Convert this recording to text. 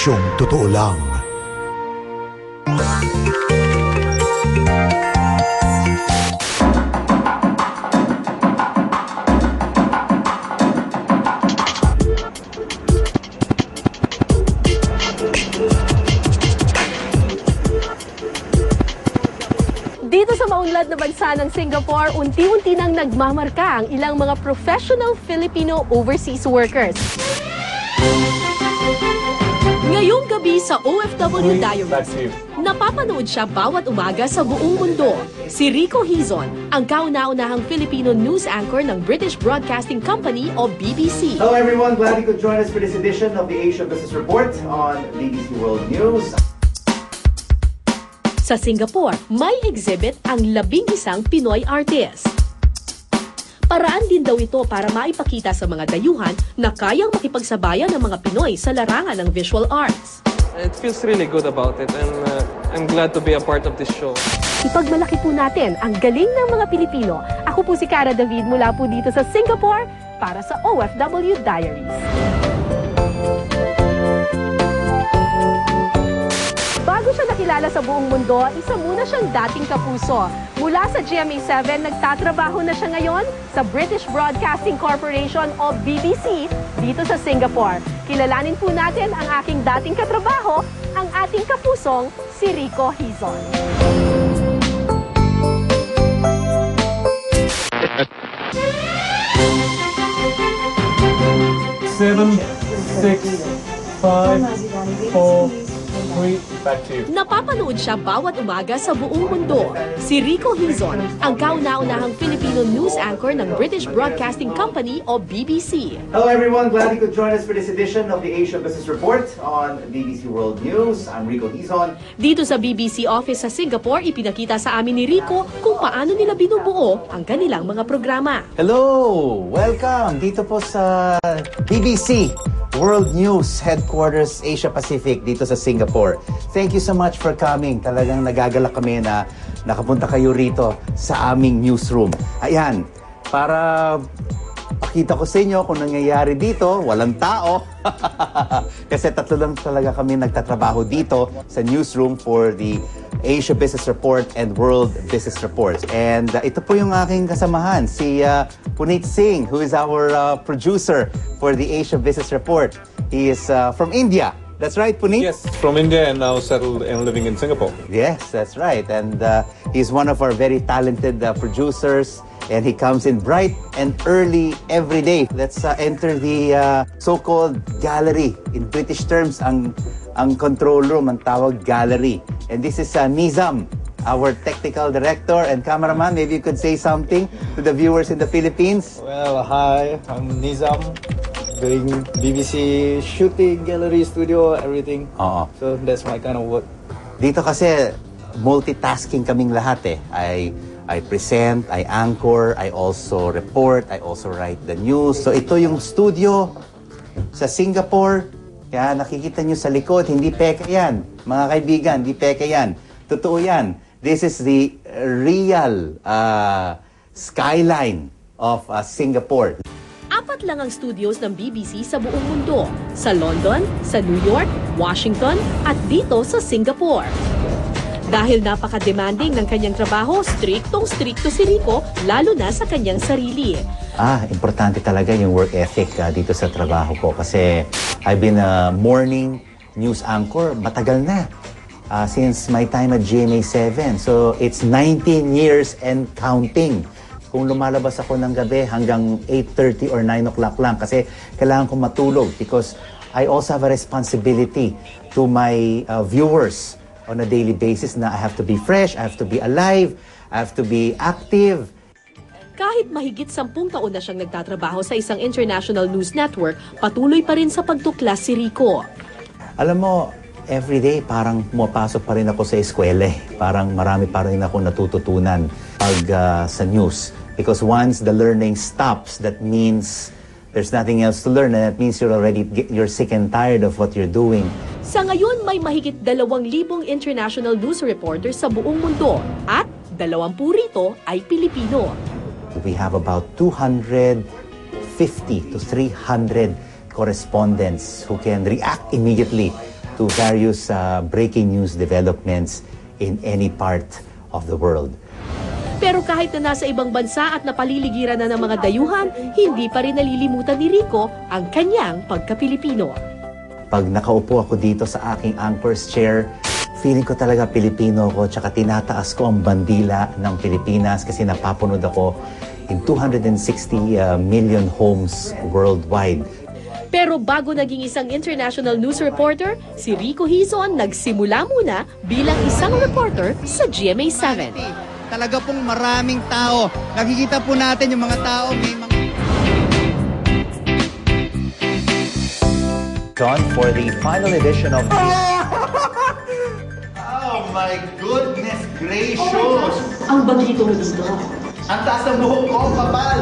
Serbisyong totoo lang. Dito sa maunlad na bansa ng Singapore, unti-unti nang nagmamarka ang ilang mga professional Filipino overseas workers. Ngayong gabi sa OFW Diaries, napapanood siya bawat umaga sa buong mundo. Si Rico Hizon, ang kauna-unahang Filipino news anchor ng British Broadcasting Company o BBC. Hello everyone, glad you could join us for this edition of the Asia Business Report on BBC World News. Sa Singapore, may exhibit ang 11 Pinoy artist. Paraan din daw ito para maipakita sa mga dayuhan na kayang makipagsabayan ng mga Pinoy sa larangan ng visual arts. It feels really good about it and I'm glad to be a part of this show. Ipagmalaki po natin ang galing ng mga Pilipino. Ako po si Cara David mula po dito sa Singapore para sa OFW Diaries. Bago siya nakilala sa buong mundo, isa muna siyang dating kapuso. Mula sa GMA7, nagtatrabaho na siya ngayon sa British Broadcasting Corporation o BBC dito sa Singapore. Kilalanin po natin ang aking dating katrabaho, ang ating kapusong si Rico Hizon. Seven, 6, 5, 4, Napapanood siya bawat umaga sa buong mundo. Si Rico Hizon, ang kauna-unahang Filipino news anchor ng British Broadcasting Company o BBC. Hello everyone, glad you could join us for this edition of the Asia Business Report on BBC World News. I'm Rico Hizon. Dito sa BBC office sa Singapore, ipinakita sa amin ni Rico kung paano nila binubuo ang kanilang mga programa. Hello! Welcome dito po sa BBC World News Headquarters Asia Pacific dito sa Singapore. Thank you so much for coming. Talagang nagagalak kami na nakapunta kayo rito sa aming newsroom. Ayan, para pakita ko sa inyo kung nangyayari dito, walang tao. Kasi tatlo lang talaga kami nagtatrabaho dito sa newsroom for the Asia Business Report and World Business Reports. And ito po yung aking kasamahan, si Puneet Singh, who is our producer for the Asia Business Report. He is from India. That's right, Puneet? Yes, from India and now settled and living in Singapore. Yes, that's right. And he's one of our very talented producers. And he comes in bright and early every day. Let's enter the so-called gallery. In British terms, ang control room, ang tawag gallery. And this is Nizam, our technical director and cameraman. Maybe you could say something to the viewers in the Philippines. Well, hi, I'm Nizam, doing BBC shooting, gallery, studio, everything. So that's my kind of work. Dito kasi multitasking kaming lahat eh. I present, I anchor, I also report, I also write the news. So ito yung studio sa Singapore. Kaya nakikita nyo sa likod, hindi peke yan. Mga kaibigan, hindi peke yan. Totoo yan. This is the real skyline of Singapore. Apat lang ang studios ng BBC sa buong mundo. Sa London, sa New York, Washington, at dito sa Singapore. Dahil napaka-demanding ng kanyang trabaho, striktong-strikto si Rico, lalo na sa kanyang sarili. Importante talaga yung work ethic dito sa trabaho ko. Kasi I've been a morning news anchor matagal na. Since my time at GMA7. So it's 19 years and counting. Kung lumalabas ako ng gabi hanggang 8:30 or 9 o'clock lang kasi kailangan ko matulog because I also have a responsibility to my viewers on a daily basis na I have to be fresh, I have to be alive, I have to be active. Kahit mahigit 10 taon na siyang nagtatrabaho sa isang international news network, patuloy pa rin sa pagtuklas si Rico. Alam mo, everyday parang pumapasok pa rin ako sa eskwela eh. Parang marami pa rin ako natututunan pag sa news. Because once the learning stops, that means there's nothing else to learn and that means you're sick and tired of what you're doing. Sa ngayon, may mahigit 2,000 international news reporters sa buong mundo at 20 rito ay Pilipino. We have about 250 to 300 correspondents who can react immediately to various breaking news developments in any part of the world. Pero kahit na nasa ibang bansa at napaliligiran na ng mga dayuhan, hindi pa rin nalilimutan ni Rico ang kanyang pagka-Pilipino. Pag nakaupo ako dito sa aking anchor's chair, feeling ko talaga Pilipino ko, tsaka tinataas ko ang bandila ng Pilipinas kasi napapunod ako in 260 million homes worldwide. Pero bago naging isang international news reporter, si Rico Hizon nagsimula muna bilang isang reporter sa GMA7. Talaga pong maraming tao. Nakikita po natin yung mga tao, may mga... John, for the final edition of... Oh my goodness gracious! Ang bagito mo dito. Ang taas ng buhok ko, kapal!